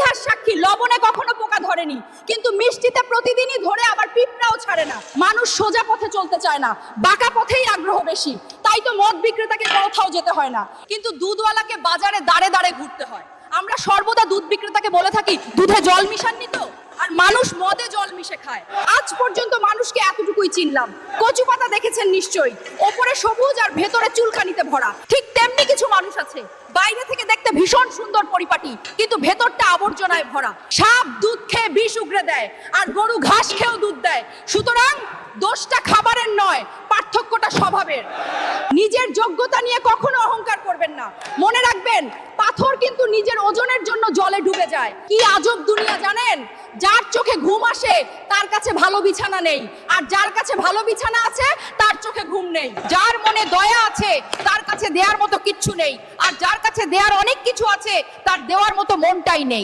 ইতিহাস সাক্ষী লবণে কখনো পোকা ধরেনি, কিন্তু মিষ্টিতে প্রতিদিনই ধরে আবার পিঁপড়াও ছাড়ে না। মানুষ সোজা পথে চলতে চায় না, বাঁকা পথেই আগ্রহ বেশি। তাই তো মদ বিক্রেতাকে কোথাও যেতে হয় না, কিন্তু দুধওয়ালাকে বাজারে দাঁড়ে দাঁড়ে ঘুরতে হয়। আমরা সর্বদা দুধ বিক্রেতাকে বলে থাকি, দুধে জল মিশাননি তো? আর মানুষ মদে জল মিশে খায়। আজ পর্যন্ত মানুষকে এতটুকুই চিনলাম। কচু পাতা দেখেছেন নিশ্চয়ই, ওপরে সবুজ আর ভেতরে চুলকানিতে ভরা। ঠিক তেমনি কিছু মানুষ আছে, বাইরে থেকে দেখতে ভীষণ সুন্দর পরিপাটি, কিন্তু ভেতরটা আবর্জনায় ভরা। সাপ দুধ খেয়ে বিষ উগরে দেয়, আর গরু ঘাস খেয়েও দুধ দেয়। সুতরাং দোষটা খাবারের নয়, পার্থক্যটা স্বভাবের। নিজের যোগ্যতা নিয়ে কখনো অহংকার করবেন না। মনে রাখবেন, পাথর কিন্তু নিজের ওজনের জন্য জলে ডুবে যায়। কি আজব দুনিয়া জানেন? যার চোখে ঘুম আসে তার কাছে ভালো বিছানা নেই, আর যার কাছে ভালো বিছানা আছে তার চোখে ঘুম নেই। যার মনে দয়া আছে তার কাছে দেওয়ার মতো কিচ্ছু নেই, আর যার কাছে দেওয়ার অনেক কিছু আছে তার দেওয়ার মতো মনটাই নেই।